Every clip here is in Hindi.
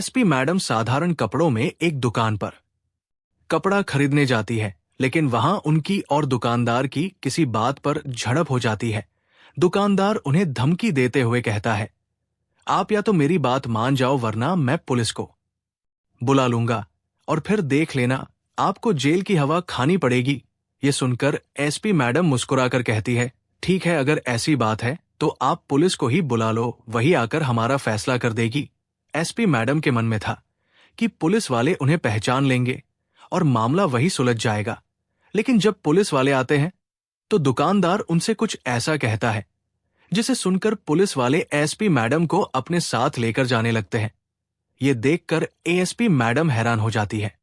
एसपी मैडम साधारण कपड़ों में एक दुकान पर कपड़ा खरीदने जाती है, लेकिन वहां उनकी और दुकानदार की किसी बात पर झड़प हो जाती है। दुकानदार उन्हें धमकी देते हुए कहता है, आप या तो मेरी बात मान जाओ वरना मैं पुलिस को बुला लूंगा और फिर देख लेना, आपको जेल की हवा खानी पड़ेगी। ये सुनकर एसपी मैडम मुस्कुराकर कहती है, ठीक है, अगर ऐसी बात है तो आप पुलिस को ही बुला लो, वही आकर हमारा फैसला कर देगी। एसपी मैडम के मन में था कि पुलिस वाले उन्हें पहचान लेंगे और मामला वही सुलझ जाएगा। लेकिन जब पुलिस वाले आते हैं तो दुकानदार उनसे कुछ ऐसा कहता है जिसे सुनकर पुलिस वाले एसपी मैडम को अपने साथ लेकर जाने लगते हैं। ये देखकर एएसपी मैडम हैरान हो जाती है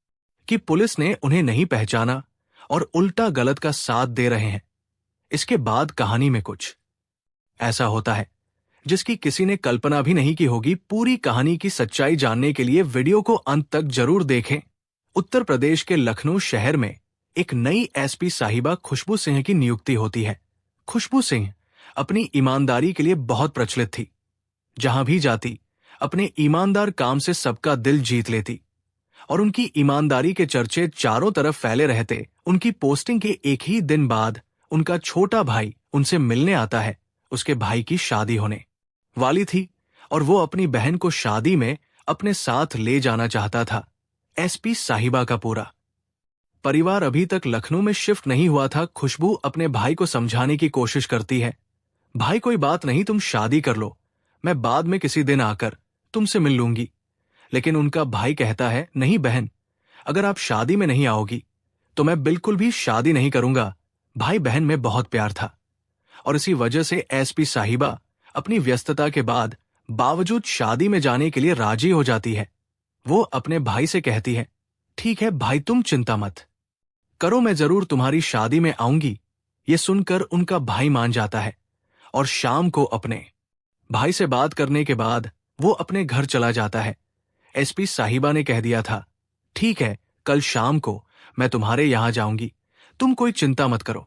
कि पुलिस ने उन्हें नहीं पहचाना और उल्टा गलत का साथ दे रहे हैं। इसके बाद कहानी में कुछ ऐसा होता है जिसकी किसी ने कल्पना भी नहीं की होगी। पूरी कहानी की सच्चाई जानने के लिए वीडियो को अंत तक जरूर देखें। उत्तर प्रदेश के लखनऊ शहर में एक नई एसपी साहिबा खुशबू सिंह की नियुक्ति होती है। खुशबू सिंह अपनी ईमानदारी के लिए बहुत प्रचलित थी। जहां भी जाती अपने ईमानदार काम से सबका दिल जीत लेती और उनकी ईमानदारी के चर्चे चारों तरफ फैले रहते। उनकी पोस्टिंग के एक ही दिन बाद उनका छोटा भाई उनसे मिलने आता है। उसके भाई की शादी होने वाली थी और वो अपनी बहन को शादी में अपने साथ ले जाना चाहता था। एसपी साहिबा का पूरा परिवार अभी तक लखनऊ में शिफ्ट नहीं हुआ था। खुशबू अपने भाई को समझाने की कोशिश करती है, भाई कोई बात नहीं, तुम शादी कर लो, मैं बाद में किसी दिन आकर तुमसे मिल लूंगी। लेकिन उनका भाई कहता है, नहीं बहन, अगर आप शादी में नहीं आओगी तो मैं बिल्कुल भी शादी नहीं करूंगा। भाई बहन में बहुत प्यार था और इसी वजह से एसपी साहिबा अपनी व्यस्तता के बावजूद शादी में जाने के लिए राजी हो जाती है। वो अपने भाई से कहती है, ठीक है भाई, तुम चिंता मत करो, मैं जरूर तुम्हारी शादी में आऊंगी। ये सुनकर उनका भाई मान जाता है और शाम को अपने भाई से बात करने के बाद वो अपने घर चला जाता है। एसपी साहिबा ने कह दिया था, ठीक है, कल शाम को मैं तुम्हारे यहां जाऊंगी, तुम कोई चिंता मत करो।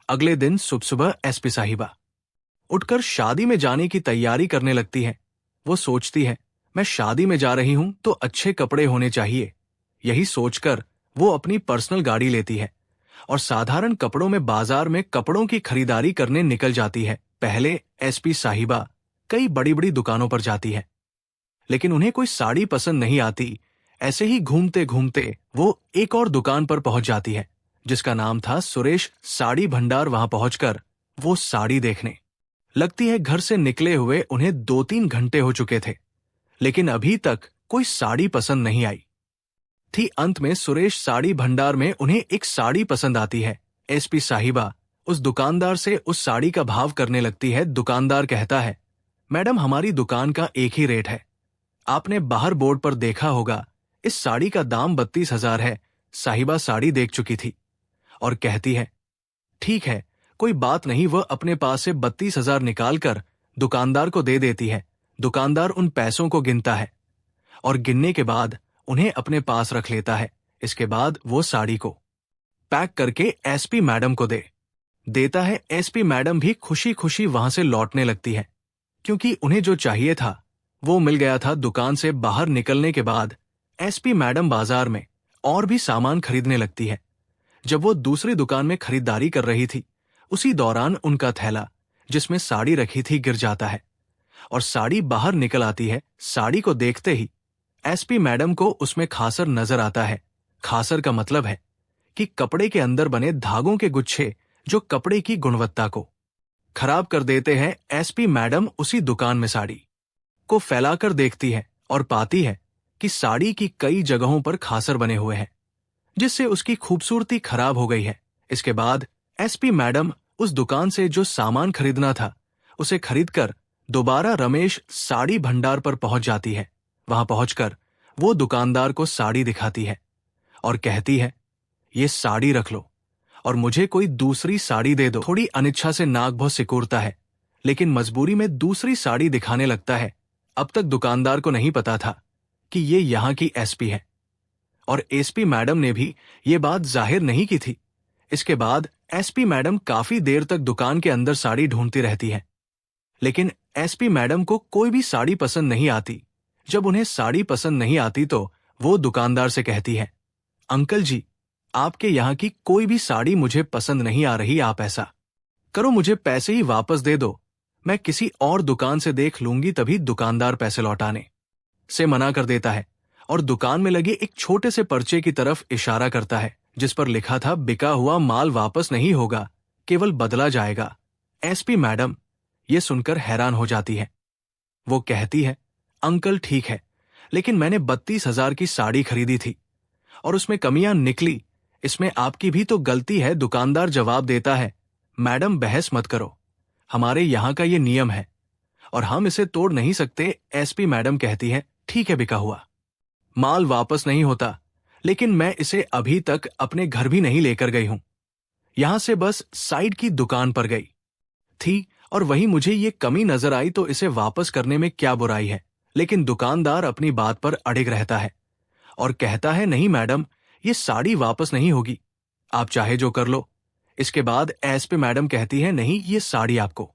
अगले दिन सुबह सुबह एसपी साहिबा उठकर शादी में जाने की तैयारी करने लगती है। वो सोचती है, मैं शादी में जा रही हूं तो अच्छे कपड़े होने चाहिए। यही सोचकर वो अपनी पर्सनल गाड़ी लेती है और साधारण कपड़ों में बाजार में कपड़ों की खरीदारी करने निकल जाती है। पहले एसपी साहिबा कई बड़ी बड़ी दुकानों पर जाती है, लेकिन उन्हें कोई साड़ी पसंद नहीं आती। ऐसे ही घूमते घूमते वो एक और दुकान पर पहुंच जाती है जिसका नाम था सुरेश साड़ी भंडार। वहां पहुंचकर वो साड़ी देखने लगती है। घर से निकले हुए उन्हें 2-3 घंटे हो चुके थे, लेकिन अभी तक कोई साड़ी पसंद नहीं आई थी। अंत में सुरेश साड़ी भंडार में उन्हें एक साड़ी पसंद आती है। एसपी साहिबा उस दुकानदार से उस साड़ी का भाव करने लगती है। दुकानदार कहता है, मैडम, हमारी दुकान का एक ही रेट है, आपने बाहर बोर्ड पर देखा होगा, इस साड़ी का दाम 32,000 है। साहिबा साड़ी देख चुकी थी और कहती है, ठीक है, कोई बात नहीं। वह अपने पास से 32,000 निकालकर दुकानदार को दे देती है। दुकानदार उन पैसों को गिनता है और गिनने के बाद उन्हें अपने पास रख लेता है। इसके बाद वो साड़ी को पैक करके एसपी मैडम को देता है। एसपी मैडम भी खुशी खुशी वहां से लौटने लगती है क्योंकि उन्हें जो चाहिए था वो मिल गया था। दुकान से बाहर निकलने के बाद एसपी मैडम बाजार में और भी सामान खरीदने लगती है। जब वो दूसरी दुकान में खरीदारी कर रही थी, उसी दौरान उनका थैला जिसमें साड़ी रखी थी गिर जाता है और साड़ी बाहर निकल आती है। साड़ी को देखते ही एसपी मैडम को उसमें खासर नजर आता है। खासर का मतलब है कि कपड़े के अंदर बने धागों के गुच्छे जो कपड़े की गुणवत्ता को खराब कर देते हैं। एसपी मैडम उसी दुकान में साड़ी को फैलाकर देखती है और पाती है कि साड़ी की कई जगहों पर खासर बने हुए हैं, जिससे उसकी खूबसूरती खराब हो गई है। इसके बाद एसपी मैडम उस दुकान से जो सामान खरीदना था उसे खरीदकर दोबारा रमेश साड़ी भंडार पर पहुंच जाती है। वहां पहुंचकर वो दुकानदार को साड़ी दिखाती है और कहती है, ये साड़ी रख लो और मुझे कोई दूसरी साड़ी दे दो। थोड़ी अनिच्छा से नाक भौं सिकोड़ता है, लेकिन मजबूरी में दूसरी साड़ी दिखाने लगता है। अब तक दुकानदार को नहीं पता था कि ये यहाँ की एसपी है और एसपी मैडम ने भी ये बात जाहिर नहीं की थी। इसके बाद एसपी मैडम काफी देर तक दुकान के अंदर साड़ी ढूंढती रहती है, लेकिन एसपी मैडम को कोई भी साड़ी पसंद नहीं आती। जब उन्हें साड़ी पसंद नहीं आती तो वो दुकानदार से कहती है, अंकल जी, आपके यहाँ की कोई भी साड़ी मुझे पसंद नहीं आ रही, आप ऐसा करो, मुझे पैसे ही वापस दे दो, मैं किसी और दुकान से देख लूंगी। तभी दुकानदार पैसे लौटाने से मना कर देता है और दुकान में लगे एक छोटे से पर्चे की तरफ इशारा करता है जिस पर लिखा था, बिका हुआ माल वापस नहीं होगा, केवल बदला जाएगा। एसपी मैडम ये सुनकर हैरान हो जाती है। वो कहती है, अंकल ठीक है, लेकिन मैंने 32,000 की साड़ी खरीदी थी और उसमें कमियां निकली, इसमें आपकी भी तो गलती है। दुकानदार जवाब देता है, मैडम बहस मत करो, हमारे यहाँ का ये नियम है और हम इसे तोड़ नहीं सकते। एसपी मैडम कहती है, ठीक है, बिका हुआ माल वापस नहीं होता, लेकिन मैं इसे अभी तक अपने घर भी नहीं लेकर गई हूं, यहां से बस साइड की दुकान पर गई थी और वहीं मुझे ये कमी नजर आई तो इसे वापस करने में क्या बुराई है। लेकिन दुकानदार अपनी बात पर अड़िग रहता है और कहता है, नहीं मैडम, ये साड़ी वापस नहीं होगी, आप चाहे जो कर लो। इसके बाद एसपी मैडम कहती है, नहीं, ये साड़ी आपको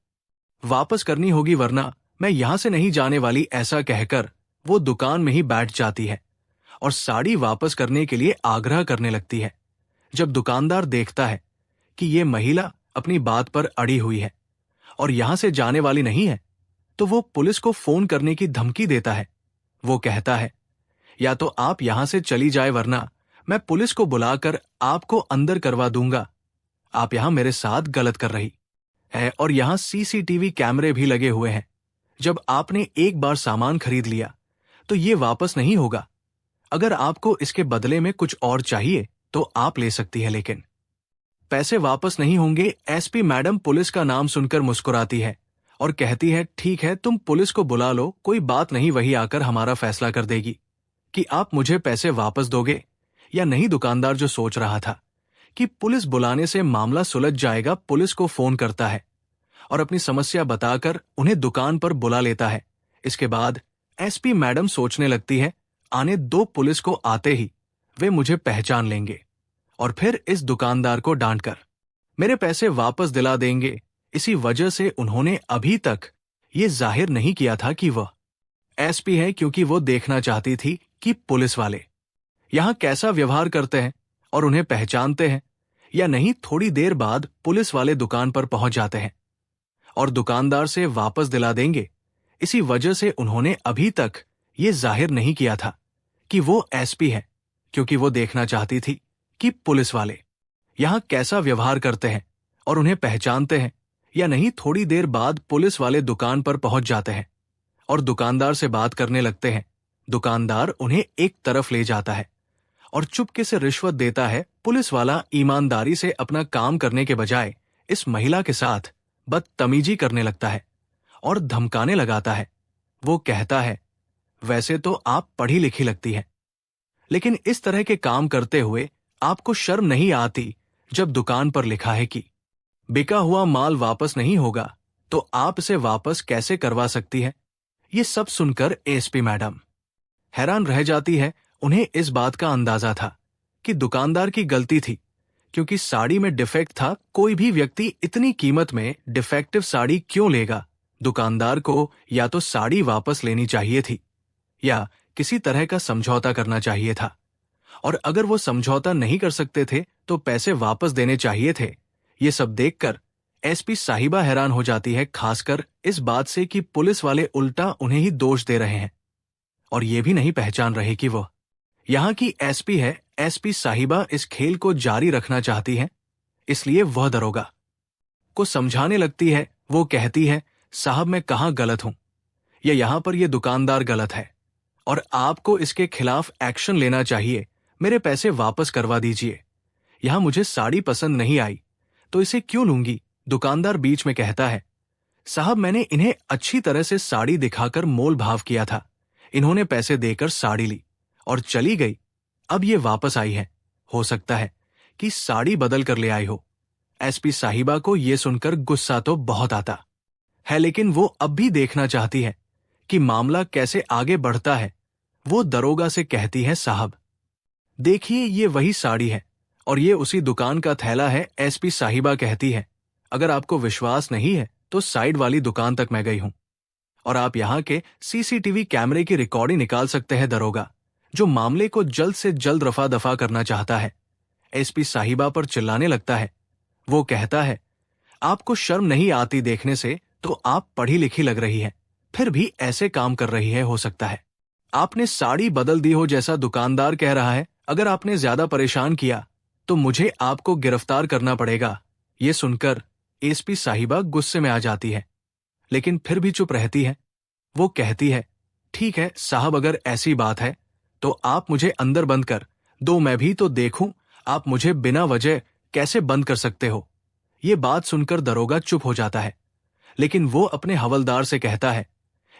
वापस करनी होगी वरना मैं यहां से नहीं जाने वाली। ऐसा कहकर वो दुकान में ही बैठ जाती है और साड़ी वापस करने के लिए आग्रह करने लगती है। जब दुकानदार देखता है कि ये महिला अपनी बात पर अड़ी हुई है और यहां से जाने वाली नहीं है, तो वो पुलिस को फोन करने की धमकी देता है। वो कहता है, या तो आप यहां से चली जाए वरना मैं पुलिस को बुलाकर आपको अंदर करवा दूंगा, आप यहां मेरे साथ गलत कर रही है और यहां सीसीटीवी कैमरे भी लगे हुए हैं। जब आपने एक बार सामान खरीद लिया तो ये वापस नहीं होगा, अगर आपको इसके बदले में कुछ और चाहिए तो आप ले सकती है, लेकिन पैसे वापस नहीं होंगे। एसपी मैडम पुलिस का नाम सुनकर मुस्कुराती है और कहती है, ठीक है, तुम पुलिस को बुला लो, कोई बात नहीं, वही आकर हमारा फैसला कर देगी कि आप मुझे पैसे वापस दोगे या नहीं। दुकानदार जो सोच रहा था कि पुलिस बुलाने से मामला सुलझ जाएगा, पुलिस को फोन करता है और अपनी समस्या बताकर उन्हें दुकान पर बुला लेता है। इसके बाद एसपी मैडम सोचने लगती है, आने दो पुलिस को, आते ही वे मुझे पहचान लेंगे और फिर इस दुकानदार को डांटकर मेरे पैसे वापस दिला देंगे। इसी वजह से उन्होंने अभी तक ये जाहिर नहीं किया था कि वह एसपी है, क्योंकि वो देखना चाहती थी कि पुलिस वाले यहां कैसा व्यवहार करते हैं और उन्हें पहचानते हैं या नहीं। थोड़ी देर बाद पुलिस वाले दुकान पर पहुंच जाते हैं और दुकानदार से वापस दिला देंगे। इसी वजह से उन्होंने अभी तक ये जाहिर नहीं किया था कि वो एसपी है, क्योंकि वो देखना चाहती थी कि पुलिस वाले यहां कैसा व्यवहार करते हैं और उन्हें पहचानते हैं या नहीं। थोड़ी देर बाद पुलिस वाले दुकान पर पहुंच जाते हैं और दुकानदार से बात करने लगते हैं। दुकानदार उन्हें एक तरफ ले जाता है और चुपके से रिश्वत देता है। पुलिस वाला ईमानदारी से अपना काम करने के बजाय इस महिला के साथ बदतमीजी करने लगता है और धमकाने लगाता है। वो कहता है, वैसे तो आप पढ़ी लिखी लगती है, लेकिन इस तरह के काम करते हुए आपको शर्म नहीं आती। जब दुकान पर लिखा है कि बिका हुआ माल वापस नहीं होगा, तो आप इसे वापस कैसे करवा सकती है। ये सब सुनकर एसपी मैडम हैरान रह जाती है। उन्हें इस बात का अंदाजा था कि दुकानदार की गलती थी, क्योंकि साड़ी में डिफेक्ट था। कोई भी व्यक्ति इतनी कीमत में डिफेक्टिव साड़ी क्यों लेगा। दुकानदार को या तो साड़ी वापस लेनी चाहिए थी या किसी तरह का समझौता करना चाहिए था, और अगर वो समझौता नहीं कर सकते थे तो पैसे वापस देने चाहिए थे। ये सब देखकर एसपी साहिबा हैरान हो जाती है, खासकर इस बात से कि पुलिस वाले उल्टा उन्हें ही दोष दे रहे हैं और ये भी नहीं पहचान रहे कि वो यहाँ की एसपी है। एसपी साहिबा इस खेल को जारी रखना चाहती है, इसलिए वह दरोगा को समझाने लगती है। वो कहती है, साहब, मैं कहाँ गलत हूं, या यहाँ पर ये दुकानदार गलत है और आपको इसके खिलाफ एक्शन लेना चाहिए। मेरे पैसे वापस करवा दीजिए। यहां मुझे साड़ी पसंद नहीं आई तो इसे क्यों लूंगी। दुकानदार बीच में कहता है, साहब, मैंने इन्हें अच्छी तरह से साड़ी दिखाकर मोल भाव किया था, इन्होंने पैसे देकर साड़ी ली और चली गई, अब ये वापस आई है, हो सकता है कि साड़ी बदल कर ले आई हो। एसपी साहिबा को यह सुनकर गुस्सा तो बहुत आता है, लेकिन वो अब भी देखना चाहती है कि मामला कैसे आगे बढ़ता है। वो दरोगा से कहती है, साहब देखिए, ये वही साड़ी है और ये उसी दुकान का थैला है। एसपी साहिबा कहती है, अगर आपको विश्वास नहीं है तो साइड वाली दुकान तक मैं गई हूं और आप यहाँ के सीसीटीवी कैमरे की रिकॉर्डिंग निकाल सकते हैं दरोगा, जो मामले को जल्द से जल्द रफा दफा करना चाहता है। एसपी साहिबा पर चिल्लाने लगता है। वो कहता है, आपको शर्म नहीं आती देखने से तो आप पढ़ी लिखी लग रही है, फिर भी ऐसे काम कर रही है। हो सकता है आपने साड़ी बदल दी हो जैसा दुकानदार कह रहा है। अगर आपने ज्यादा परेशान किया तो मुझे आपको गिरफ्तार करना पड़ेगा। ये सुनकर एसपी साहिबा गुस्से में आ जाती है, लेकिन फिर भी चुप रहती है। वो कहती है, ठीक है साहब, अगर ऐसी बात है तो आप मुझे अंदर बंद कर दो, मैं भी तो देखूं आप मुझे बिना वजह कैसे बंद कर सकते हो। ये बात सुनकर दरोगा चुप हो जाता है, लेकिन वो अपने हवलदार से कहता है,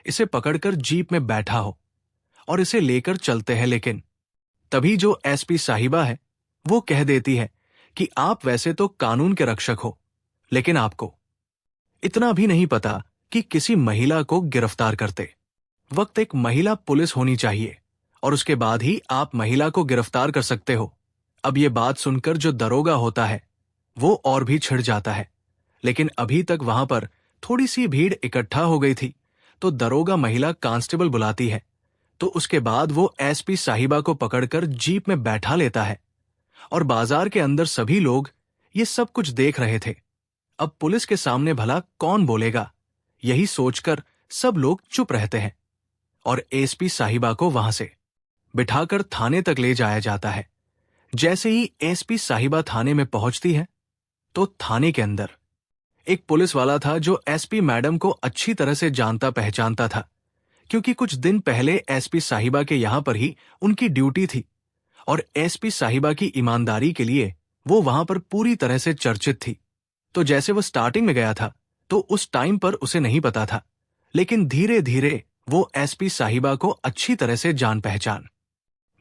इसे पकड़कर जीप में बैठा हो और इसे लेकर चलते हैं। लेकिन तभी जो एसपी साहिबा है वो कह देती है कि आप वैसे तो कानून के रक्षक हो, लेकिन आपको इतना भी नहीं पता कि किसी महिला को गिरफ्तार करते वक्त एक महिला पुलिस होनी चाहिए और उसके बाद ही आप महिला को गिरफ्तार कर सकते हो। अब ये बात सुनकर जो दरोगा होता है वो और भी छिड़ जाता है, लेकिन अभी तक वहां पर थोड़ी सी भीड़ इकट्ठा हो गई थी। तो दरोगा महिला कांस्टेबल बुलाती है, तो उसके बाद वो एसपी साहिबा को पकड़कर जीप में बैठा लेता है और बाजार के अंदर सभी लोग ये सब कुछ देख रहे थे। अब पुलिस के सामने भला कौन बोलेगा, यही सोचकर सब लोग चुप रहते हैं और एसपी साहिबा को वहां से बिठाकर थाने तक ले जाया जाता है। जैसे ही एसपी साहिबा थाने में पहुंचती है तो थाने के अंदर एक पुलिस वाला था जो एसपी मैडम को अच्छी तरह से जानता पहचानता था, क्योंकि कुछ दिन पहले एसपी साहिबा के यहां पर ही उनकी ड्यूटी थी और एसपी साहिबा की ईमानदारी के लिए वो वहां पर पूरी तरह से चर्चित थी। तो जैसे वो स्टार्टिंग में गया था तो उस टाइम पर उसे नहीं पता था, लेकिन धीरे धीरे वो एसपी साहिबा को अच्छी तरह से जान पहचान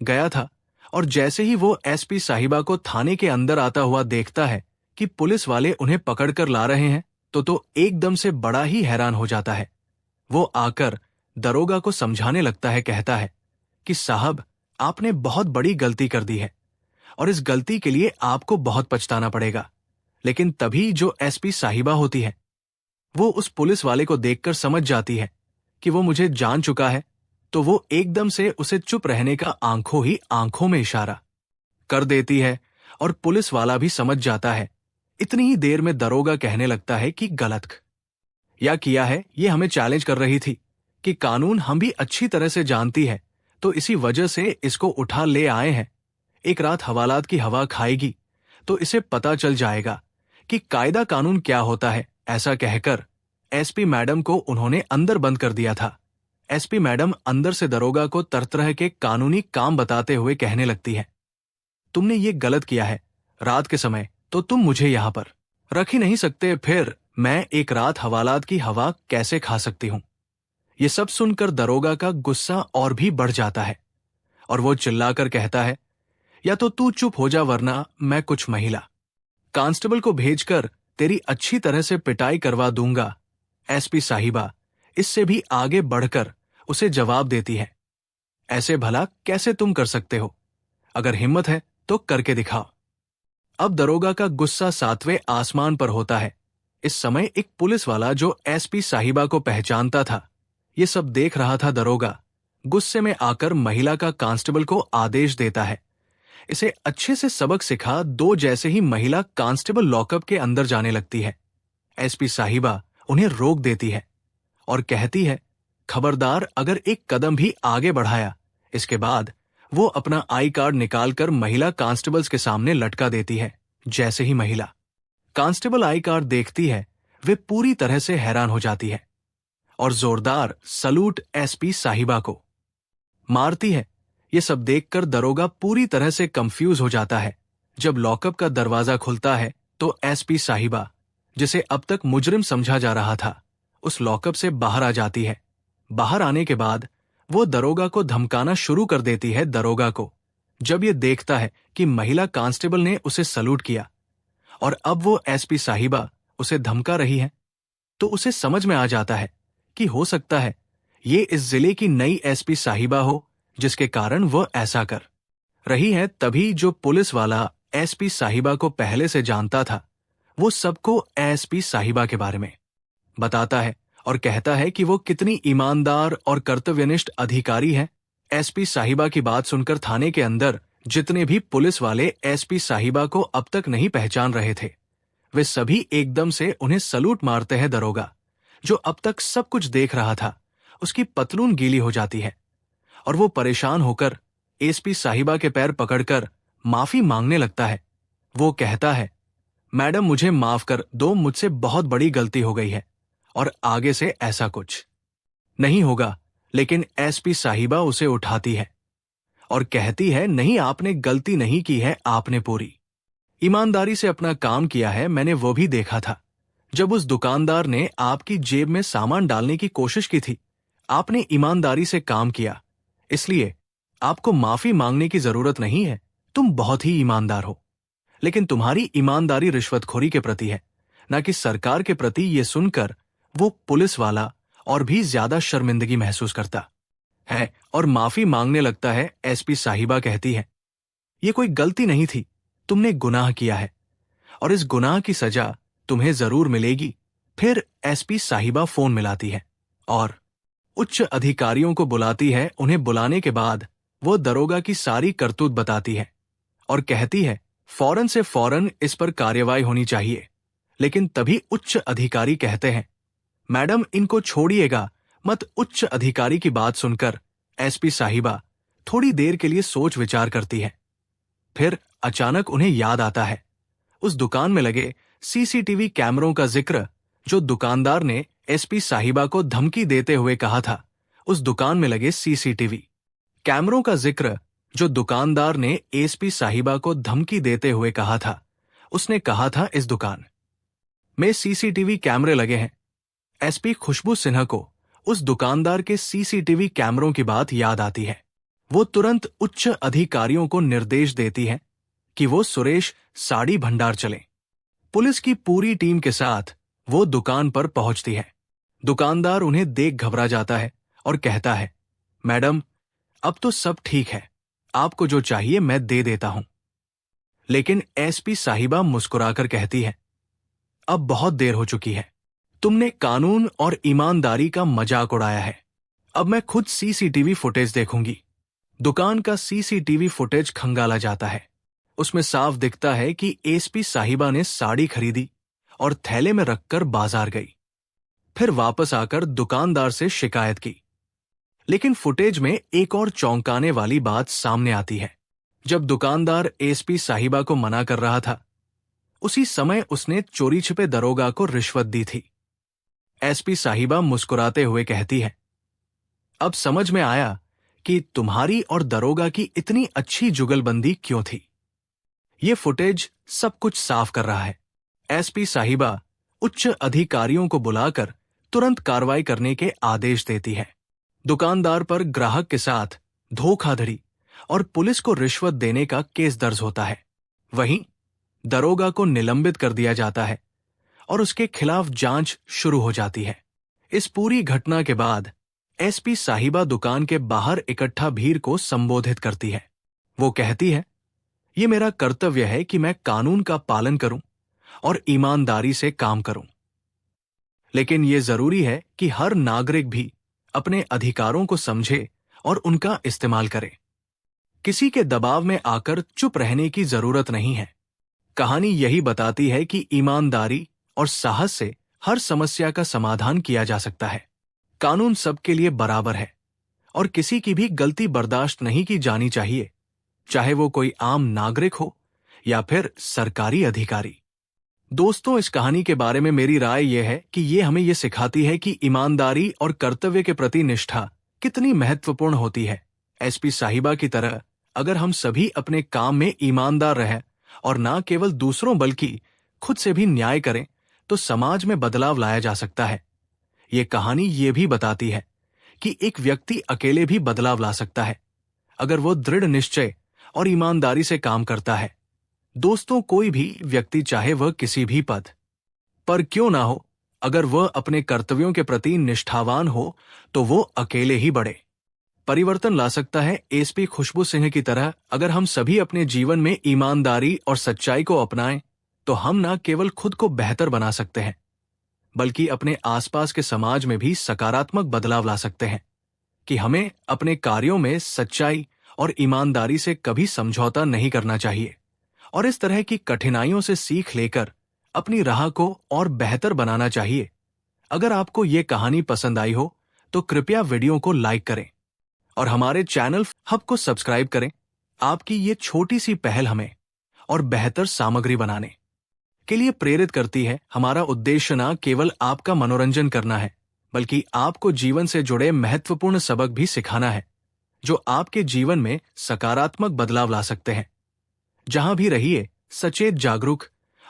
गया था। और जैसे ही वो एसपी साहिबा को थाने के अंदर आता हुआ देखता है कि पुलिस वाले उन्हें पकड़कर ला रहे हैं तो एकदम से बड़ा ही हैरान हो जाता है। वो आकर दरोगा को समझाने लगता है, कहता है कि साहब आपने बहुत बड़ी गलती कर दी है और इस गलती के लिए आपको बहुत पछताना पड़ेगा। लेकिन तभी जो एसपी साहिबा होती है वो उस पुलिस वाले को देखकर समझ जाती है कि वो मुझे जान चुका है, तो वो एकदम से उसे चुप रहने का आंखों ही आंखों में इशारा कर देती है और पुलिस वाला भी समझ जाता है। इतनी ही देर में दरोगा कहने लगता है कि गलत या किया है, ये हमें चैलेंज कर रही थी कि कानून हम भी अच्छी तरह से जानती है, तो इसी वजह से इसको उठा ले आए हैं। एक रात हवालात की हवा खाएगी तो इसे पता चल जाएगा कि कायदा कानून क्या होता है। ऐसा कहकर एसपी मैडम को उन्होंने अंदर बंद कर दिया था। एसपी मैडम अंदर से दरोगा को तरह तरह के कानूनी काम बताते हुए कहने लगती है, तुमने ये गलत किया है, रात के समय तो तुम मुझे यहां पर रख ही नहीं सकते, फिर मैं एक रात हवालात की हवा कैसे खा सकती हूं। ये सब सुनकर दरोगा का गुस्सा और भी बढ़ जाता है और वो चिल्लाकर कहता है, या तो तू चुप हो जा वरना मैं कुछ महिला कांस्टेबल को भेजकर तेरी अच्छी तरह से पिटाई करवा दूंगा। एसपी साहिबा इससे भी आगे बढ़कर उसे जवाब देती है, ऐसे भला कैसे तुम कर सकते हो, अगर हिम्मत है तो करके दिखाओ। अब दरोगा का गुस्सा 7वें आसमान पर होता है। इस समय एक पुलिस वाला जो एसपी साहिबा को पहचानता था ये सब देख रहा था। दरोगा गुस्से में आकर महिला का कांस्टेबल को आदेश देता है, इसे अच्छे से सबक सिखा दो। जैसे ही महिला कांस्टेबल लॉकअप के अंदर जाने लगती है, एसपी साहिबा उन्हें रोक देती है और कहती है, खबरदार अगर एक कदम भी आगे बढ़ाया। इसके बाद वो अपना आई कार्ड निकालकर महिला कांस्टेबल्स के सामने लटका देती है। जैसे ही महिला कांस्टेबल आई कार्ड देखती है वे पूरी तरह से हैरान हो जाती है और जोरदार सलूट एसपी साहिबा को मारती है। ये सब देखकर दरोगा पूरी तरह से कंफ्यूज हो जाता है। जब लॉकअप का दरवाजा खुलता है तो एसपी साहिबा, जिसे अब तक मुजरिम समझा जा रहा था, उस लॉकअप से बाहर आ जाती है। बाहर आने के बाद वो दरोगा को धमकाना शुरू कर देती है। दरोगा को जब ये देखता है कि महिला कांस्टेबल ने उसे सलूट किया और अब वो एसपी साहिबा उसे धमका रही है, तो उसे समझ में आ जाता है कि हो सकता है ये इस जिले की नई एसपी साहिबा हो, जिसके कारण वो ऐसा कर रही है। तभी जो पुलिस वाला एसपी साहिबा को पहले से जानता था वो सबको एसपी साहिबा के बारे में बताता है और कहता है कि वो कितनी ईमानदार और कर्तव्यनिष्ठ अधिकारी है। एसपी साहिबा की बात सुनकर थाने के अंदर जितने भी पुलिस वाले एसपी साहिबा को अब तक नहीं पहचान रहे थे, वे सभी एकदम से उन्हें सलूट मारते हैं। दरोगा, जो अब तक सब कुछ देख रहा था, उसकी पतलून गीली हो जाती है और वो परेशान होकर एसपी साहिबा के पैर पकड़कर माफी मांगने लगता है। वो कहता है, मैडम मुझे माफ कर दो, मुझसे बहुत बड़ी गलती हो गई है और आगे से ऐसा कुछ नहीं होगा। लेकिन एसपी साहिबा उसे उठाती है और कहती है, नहीं, आपने गलती नहीं की है, आपने पूरी ईमानदारी से अपना काम किया है। मैंने वो भी देखा था जब उस दुकानदार ने आपकी जेब में सामान डालने की कोशिश की थी। आपने ईमानदारी से काम किया, इसलिए आपको माफी मांगने की जरूरत नहीं है। तुम बहुत ही ईमानदार हो, लेकिन तुम्हारी ईमानदारी रिश्वतखोरी के प्रति है, न कि सरकार के प्रति। ये सुनकर वो पुलिस वाला और भी ज्यादा शर्मिंदगी महसूस करता है और माफी मांगने लगता है। एसपी साहिबा कहती है, ये कोई गलती नहीं थी, तुमने गुनाह किया है और इस गुनाह की सजा तुम्हें जरूर मिलेगी। फिर एसपी साहिबा फोन मिलाती है और उच्च अधिकारियों को बुलाती है। उन्हें बुलाने के बाद वो दरोगा की सारी करतूत बताती है और कहती है, फौरन से फौरन इस पर कार्यवाही होनी चाहिए। लेकिन तभी उच्च अधिकारी कहते हैं, मैडम इनको छोड़िएगा मत। उच्च अधिकारी की बात सुनकर एसपी साहिबा थोड़ी देर के लिए सोच विचार करती है। फिर अचानक उन्हें याद आता है उस दुकान में लगे सीसीटीवी कैमरों का जिक्र जो दुकानदार ने एसपी साहिबा को धमकी देते हुए कहा था। उस दुकान में लगे सीसीटीवी कैमरों का जिक्र जो दुकानदार ने एसपी साहिबा को धमकी देते हुए कहा था। उसने कहा था, इस दुकान में सीसीटीवी कैमरे लगे हैं। एसपी खुशबू सिन्हा को उस दुकानदार के सीसीटीवी कैमरों की बात याद आती है। वो तुरंत उच्च अधिकारियों को निर्देश देती है कि वो सुरेश साड़ी भंडार चलें। पुलिस की पूरी टीम के साथ वो दुकान पर पहुंचती है। दुकानदार उन्हें देख घबरा जाता है और कहता है, मैडम अब तो सब ठीक है, आपको जो चाहिए मैं दे देता हूं। लेकिन एसपी साहिबा मुस्कुराकर कहती है, अब बहुत देर हो चुकी है। तुमने कानून और ईमानदारी का मजाक उड़ाया है। अब मैं खुद सीसीटीवी फुटेज देखूंगी। दुकान का सीसीटीवी फुटेज खंगाला जाता है। उसमें साफ दिखता है कि एसपी साहिबा ने साड़ी खरीदी और थैले में रखकर बाजार गई, फिर वापस आकर दुकानदार से शिकायत की। लेकिन फुटेज में एक और चौंकाने वाली बात सामने आती है। जब दुकानदार एसपी साहिबा को मना कर रहा था, उसी समय उसने चोरी छिपे दरोगा को रिश्वत दी थी। एसपी साहिबा मुस्कुराते हुए कहती है, अब समझ में आया कि तुम्हारी और दरोगा की इतनी अच्छी जुगलबंदी क्यों थी। ये फुटेज सब कुछ साफ कर रहा है। एसपी साहिबा उच्च अधिकारियों को बुलाकर तुरंत कार्रवाई करने के आदेश देती है। दुकानदार पर ग्राहक के साथ धोखाधड़ी और पुलिस को रिश्वत देने का केस दर्ज होता है। वहीं दरोगा को निलंबित कर दिया जाता है और उसके खिलाफ जांच शुरू हो जाती है। इस पूरी घटना के बाद एसपी साहिबा दुकान के बाहर इकट्ठा भीड़ को संबोधित करती है। वो कहती है, ये मेरा कर्तव्य है कि मैं कानून का पालन करूं और ईमानदारी से काम करूं। लेकिन ये जरूरी है कि हर नागरिक भी अपने अधिकारों को समझे और उनका इस्तेमाल करे। किसी के दबाव में आकर चुप रहने की जरूरत नहीं है। कहानी यही बताती है कि ईमानदारी और साहस से हर समस्या का समाधान किया जा सकता है। कानून सबके लिए बराबर है और किसी की भी गलती बर्दाश्त नहीं की जानी चाहिए, चाहे वो कोई आम नागरिक हो या फिर सरकारी अधिकारी। दोस्तों, इस कहानी के बारे में मेरी राय यह है कि ये हमें ये सिखाती है कि ईमानदारी और कर्तव्य के प्रति निष्ठा कितनी महत्वपूर्ण होती है। एसपी साहिबा की तरह अगर हम सभी अपने काम में ईमानदार रहें और ना केवल दूसरों बल्कि खुद से भी न्याय करें, तो समाज में बदलाव लाया जा सकता है। ये कहानी ये भी बताती है कि एक व्यक्ति अकेले भी बदलाव ला सकता है अगर वो दृढ़ निश्चय और ईमानदारी से काम करता है। दोस्तों, कोई भी व्यक्ति चाहे वह किसी भी पद पर क्यों ना हो, अगर वह अपने कर्तव्यों के प्रति निष्ठावान हो तो वो अकेले ही बढ़े परिवर्तन ला सकता है। एसपी खुशबू सिंह की तरह अगर हम सभी अपने जीवन में ईमानदारी और सच्चाई को अपनाएं तो हम न केवल खुद को बेहतर बना सकते हैं बल्कि अपने आसपास के समाज में भी सकारात्मक बदलाव ला सकते हैं कि हमें अपने कार्यों में सच्चाई और ईमानदारी से कभी समझौता नहीं करना चाहिए और इस तरह की कठिनाइयों से सीख लेकर अपनी राह को और बेहतर बनाना चाहिए। अगर आपको ये कहानी पसंद आई हो तो कृपया वीडियो को लाइक करें और हमारे चैनल हब को सब्सक्राइब करें। आपकी ये छोटी सी पहल हमें और बेहतर सामग्री बनाने के लिए प्रेरित करती है। हमारा उद्देश्य न केवल आपका मनोरंजन करना है, बल्कि आपको जीवन से जुड़े महत्वपूर्ण सबक भी सिखाना है, जो आपके जीवन में सकारात्मक बदलाव ला सकते हैं। जहां भी रहिए, सचेत, जागरूक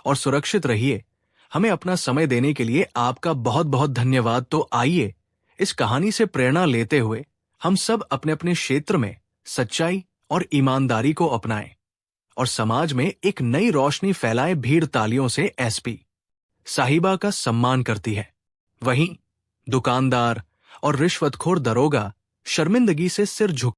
और सुरक्षित रहिए। हमें अपना समय देने के लिए आपका बहुत बहुत धन्यवाद। तो आइए इस कहानी से प्रेरणा लेते हुए हम सब अपने अपने क्षेत्र में सच्चाई और ईमानदारी को अपनाएं और समाज में एक नई रोशनी फैलाए। भीड़ तालियों से एसपी साहिबा का सम्मान करती है, वहीं दुकानदार और रिश्वतखोर दरोगा शर्मिंदगी से सिर झुक